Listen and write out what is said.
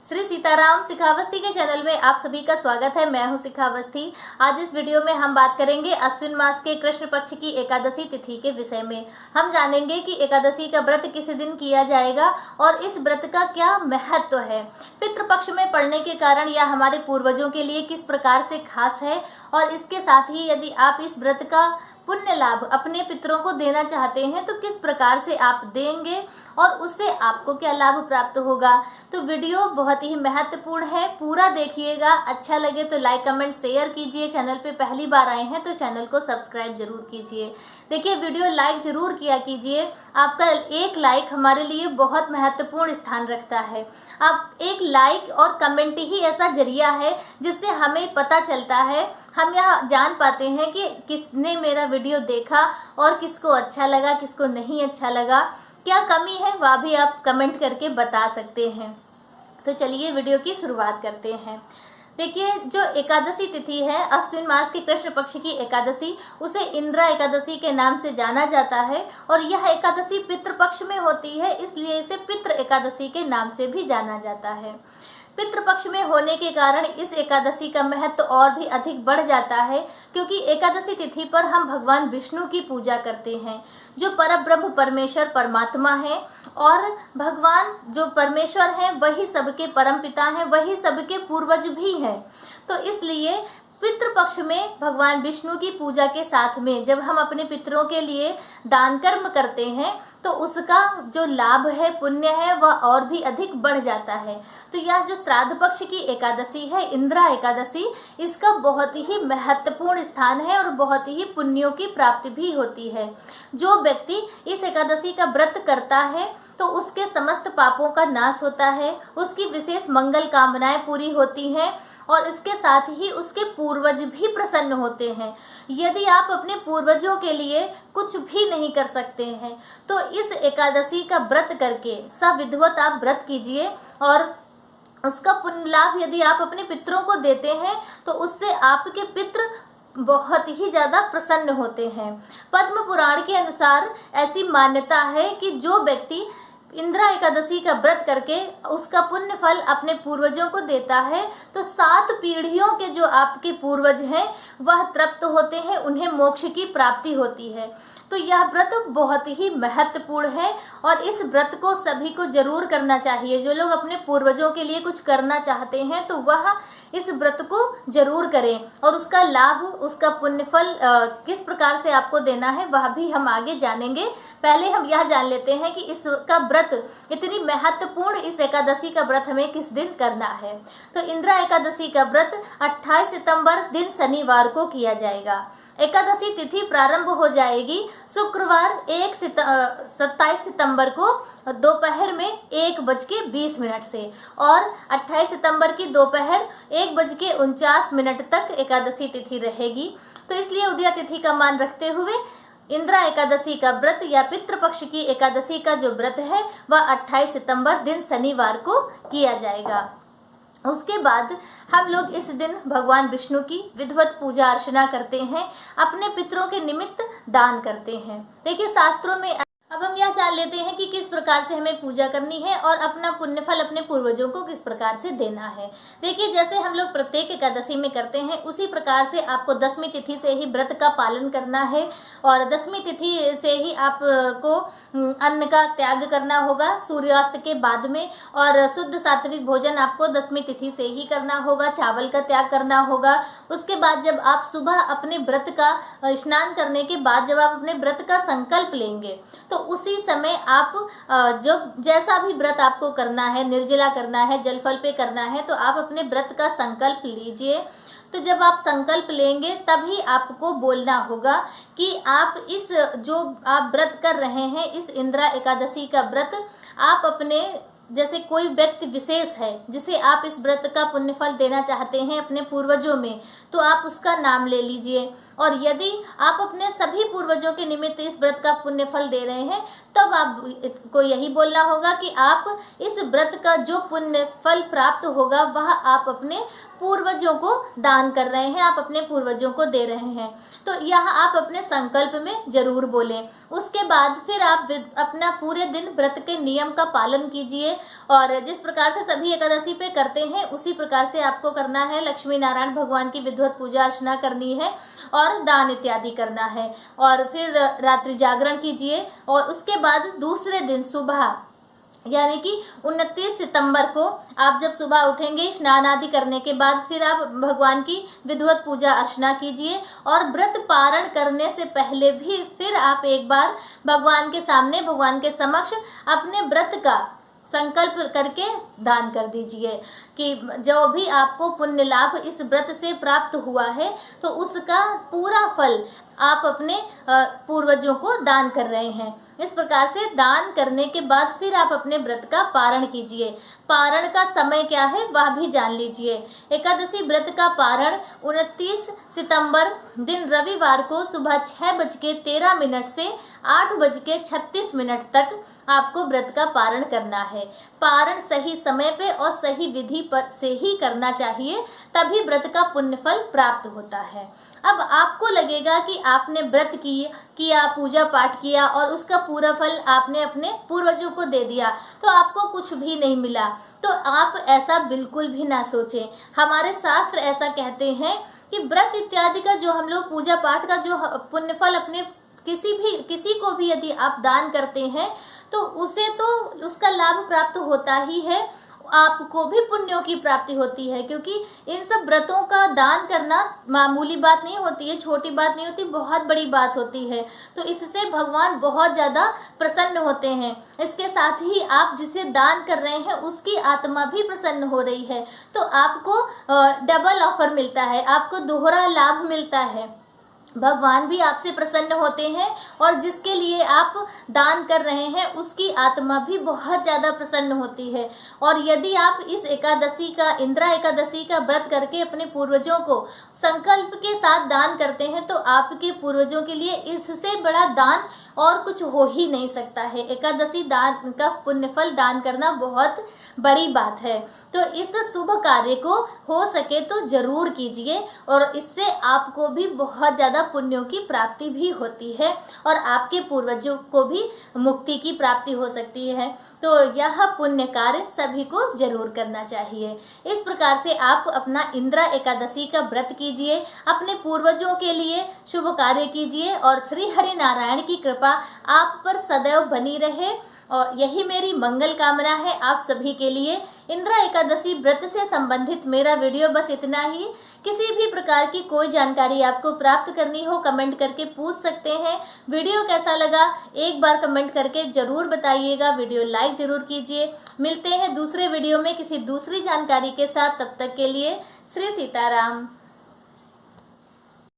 श्री सीताराम शिखावस्थी के चैनल में आप सभी का स्वागत है। मैं हूं शिखावस्थी। आज इस वीडियो में हम बात करेंगे अश्विन मास के कृष्ण पक्ष की एकादशी तिथि के विषय में। हम जानेंगे कि एकादशी का व्रत किस दिन किया जाएगा और इस व्रत का क्या महत्व है, पितृपक्ष में पड़ने के कारण यह हमारे पूर्वजों के लिए किस प्रकार से खास है, और इसके साथ ही यदि आप इस व्रत का पुण्य लाभ अपने पितरों को देना चाहते हैं तो किस प्रकार से आप देंगे और उससे आपको क्या लाभ प्राप्त होगा। तो वीडियो बहुत ही महत्वपूर्ण है, पूरा देखिएगा। अच्छा लगे तो लाइक कमेंट शेयर कीजिए। चैनल पे पहली बार आए हैं तो चैनल को सब्सक्राइब जरूर कीजिए। देखिए, वीडियो लाइक जरूर किया कीजिए। आपका एक लाइक हमारे लिए बहुत महत्वपूर्ण स्थान रखता है। आप एक लाइक और कमेंट ही ऐसा जरिया है जिससे हमें पता चलता है, हम यह जान पाते हैं कि किसने मेरा वीडियो देखा और किसको अच्छा लगा, किसको नहीं अच्छा लगा, क्या कमी है वह भी आप कमेंट करके बता सकते हैं। तो चलिए वीडियो की शुरुआत करते हैं। देखिए, जो एकादशी तिथि है अश्विन मास के कृष्ण पक्ष की एकादशी, उसे इंद्रा एकादशी के नाम से जाना जाता है और यह एकादशी पितृपक्ष में होती है, इसलिए इसे पितृ एकादशी के नाम से भी जाना जाता है। पितृपक्ष में होने के कारण इस एकादशी का महत्व और भी अधिक बढ़ जाता है, क्योंकि एकादशी तिथि पर हम भगवान विष्णु की पूजा करते हैं, जो परब्रह्म परमेश्वर परमात्मा है। और भगवान जो परमेश्वर हैं वही सबके परम पिता हैं, वही सबके पूर्वज भी हैं। तो इसलिए पितृपक्ष में भगवान विष्णु की पूजा के साथ में जब हम अपने पितरों के लिए दान कर्म करते हैं तो उसका जो लाभ है, पुण्य है, वह और भी अधिक बढ़ जाता है। तो यह जो श्राद्ध पक्ष की एकादशी है, इंद्रा एकादशी, इसका बहुत ही महत्वपूर्ण स्थान है और बहुत ही पुण्यों की प्राप्ति भी होती है। जो व्यक्ति इस एकादशी का व्रत करता है तो उसके समस्त पापों का नाश होता है, उसकी विशेष मंगल कामनाएं पूरी होती हैं और इसके साथ ही उसके पूर्वज भी प्रसन्न होते हैं। यदि आप अपने पूर्वजों के लिए कुछ भी नहीं कर सकते हैं तो इस एकादशी का व्रत करके सविधिवत आप व्रत कीजिए और उसका पुण्य लाभ यदि आप अपने पितरों को देते हैं तो उससे आपके पितृ बहुत ही ज़्यादा प्रसन्न होते हैं। पद्म पुराण के अनुसार ऐसी मान्यता है कि जो व्यक्ति इंद्रा एकादशी का व्रत करके उसका पुण्य फल अपने पूर्वजों को देता है तो 7 पीढ़ियों के जो आपके पूर्वज हैं वह तृप्त होते हैं, उन्हें मोक्ष की प्राप्ति होती है। तो यह व्रत बहुत ही महत्वपूर्ण है और इस व्रत को सभी को जरूर करना चाहिए। जो लोग अपने पूर्वजों के लिए कुछ करना चाहते हैं तो वह इस व्रत को जरूर करें और उसका लाभ, उसका पुण्य फल किस प्रकार से आपको देना है वह भी हम आगे जानेंगे। पहले हम यह जान लेते हैं कि इसका व्रत इतनी महत्वपूर्ण इस एकादशी का व्रत हमें किस दिन करना है। तो इंद्रा एकादशी का व्रत 28 सितंबर दिन शनिवार को किया जाएगा। एकादशी तिथि प्रारंभ हो जाएगी शुक्रवार 27 सितंबर को दोपहर में 1:20 से और 28 सितंबर की दोपहर 1:49 तक एकादशी तिथि रहेगी। तो इसलिए उदया तिथि का मान रखते हुए इंद्रा एकादशी का व्रत या पितृपक्ष की एकादशी का जो व्रत है वह 28 सितंबर दिन शनिवार को किया जाएगा। उसके बाद हम लोग इस दिन भगवान विष्णु की विधिवत पूजा अर्चना करते हैं, अपने पितरों के निमित्त दान करते हैं। देखिए, शास्त्रों में अब हम यह जान लेते हैं कि किस प्रकार से हमें पूजा करनी है और अपना पुण्यफल अपने पूर्वजों को किस प्रकार से देना है। देखिए, जैसे हम लोग प्रत्येक एकादशी में करते हैं उसी प्रकार से आपको 10वीं तिथि से ही व्रत का पालन करना है और 10वीं तिथि से ही आपको अन्न का त्याग करना होगा सूर्यास्त के बाद में, और शुद्ध सात्विक भोजन आपको 10वीं तिथि से ही करना होगा, चावल का त्याग करना होगा। उसके बाद जब आप सुबह अपने व्रत का स्नान करने के बाद जब आप अपने व्रत का संकल्प लेंगे तो उसी समय आप जो जैसा भी व्रत आपको करना है, निर्जला करना है, जल फल पे करना है, तो आप अपने व्रत का संकल्प लीजिए। तो जब आप संकल्प लेंगे तभी आपको बोलना होगा कि आप इस जो आप व्रत कर रहे हैं, इस इंद्रा एकादशी का व्रत आप अपने, जैसे कोई व्यक्ति विशेष है जिसे आप इस व्रत का पुण्यफल देना चाहते हैं अपने पूर्वजों में, तो आप उसका नाम ले लीजिए। और यदि आप अपने सभी पूर्वजों के निमित्त इस व्रत का पुण्य फल दे रहे हैं, तब आपको यही बोलना होगा कि आप इस व्रत का जो पुण्य फल प्राप्त होगा वह आप अपने पूर्वजों को दान कर रहे हैं, आप अपने पूर्वजों को दे रहे हैं। तो यह आप अपने संकल्प में जरूर बोलें। उसके बाद फिर आप अपना पूरे दिन व्रत के नियम का पालन कीजिए, और जिस प्रकार से सभी एकादशी पे करते हैं उसी प्रकार से आपको करना है। लक्ष्मी नारायण भगवान की विधिवत पूजा अर्चना करनी है और दान इत्यादि करना है, और फिर रात्रि जागरण कीजिए। और उसके बाद दूसरे दिन सुबह यानी कि 29 सितंबर को आप जब सुबह उठेंगे, स्नान आदि करने के बाद फिर आप भगवान की विधिवत पूजा अर्चना कीजिए, और व्रत पारण करने से पहले भी फिर आप एक बार भगवान के सामने, भगवान के समक्ष अपने व्रत का संकल्प करके दान कर दीजिए कि जो भी आपको पुण्य लाभ इस व्रत से प्राप्त हुआ है तो उसका पूरा फल आप अपने पूर्वजों को दान कर रहे हैं। इस प्रकार से दान करने के बाद फिर आप अपने व्रत का पारण कीजिए। पारण का समय क्या है वह भी जान लीजिए। एकादशी व्रत का पारण 29 सितंबर दिन रविवार को सुबह 6:13 से 8:36 तक आपको व्रत का पारण करना है। पारण सही समय पे और सही विधि पर से ही करना चाहिए, तभी व्रत का पुण्य फल प्राप्त होता है। अब आपको लगेगा कि आपने व्रत किया, पूजा पाठ किया और उसका पूरा फल आपने अपने पूर्वजों को दे दिया तो आपको कुछ भी नहीं मिला, तो आप ऐसा बिल्कुल भी ना सोचें। हमारे शास्त्र ऐसा कहते हैं कि व्रत इत्यादि का जो हम लोग पूजा पाठ का जो पुण्य फल अपने किसी को भी यदि आप दान करते हैं तो उसे तो उसका लाभ प्राप्त होता ही है, आपको भी पुण्यों की प्राप्ति होती है, क्योंकि इन सब व्रतों का दान करना मामूली बात नहीं होती है, छोटी बात नहीं होती, बहुत बड़ी बात होती है। तो इससे भगवान बहुत ज़्यादा प्रसन्न होते हैं। इसके साथ ही आप जिसे दान कर रहे हैं उसकी आत्मा भी प्रसन्न हो रही है, तो आपको डबल ऑफर मिलता है, आपको दोहरा लाभ मिलता है। भगवान भी आपसे प्रसन्न होते हैं और जिसके लिए आप दान कर रहे हैं उसकी आत्मा भी बहुत ज़्यादा प्रसन्न होती है। और यदि आप इस एकादशी का, इंदिरा एकादशी का व्रत करके अपने पूर्वजों को संकल्प के साथ दान करते हैं तो आपके पूर्वजों के लिए इससे बड़ा दान और कुछ हो ही नहीं सकता है। एकादशी दान का पुण्यफल दान करना बहुत बड़ी बात है। तो इस शुभ कार्य को हो सके तो जरूर कीजिए, और इससे आपको भी बहुत ज़्यादा पुण्यों की प्राप्ति भी होती है और आपके पूर्वजों को भी मुक्ति की प्राप्ति हो सकती है। तो यह पुण्य कार्य सभी को जरूर करना चाहिए। इस प्रकार से आप अपना इंदिरा एकादशी का व्रत कीजिए, अपने पूर्वजों के लिए शुभ कार्य कीजिए, और श्री हरि नारायण की कृपा आप पर सदैव बनी रहे। और यही मेरी मंगल कामना है आप सभी के लिए। इंदिरा एकादशी व्रत से संबंधित मेरा वीडियो बस इतना ही। किसी भी प्रकार की कोई जानकारी आपको प्राप्त करनी हो कमेंट करके पूछ सकते हैं। वीडियो कैसा लगा एक बार कमेंट करके ज़रूर बताइएगा। वीडियो लाइक ज़रूर कीजिए। मिलते हैं दूसरे वीडियो में किसी दूसरी जानकारी के साथ, तब तक के लिए श्री सीताराम।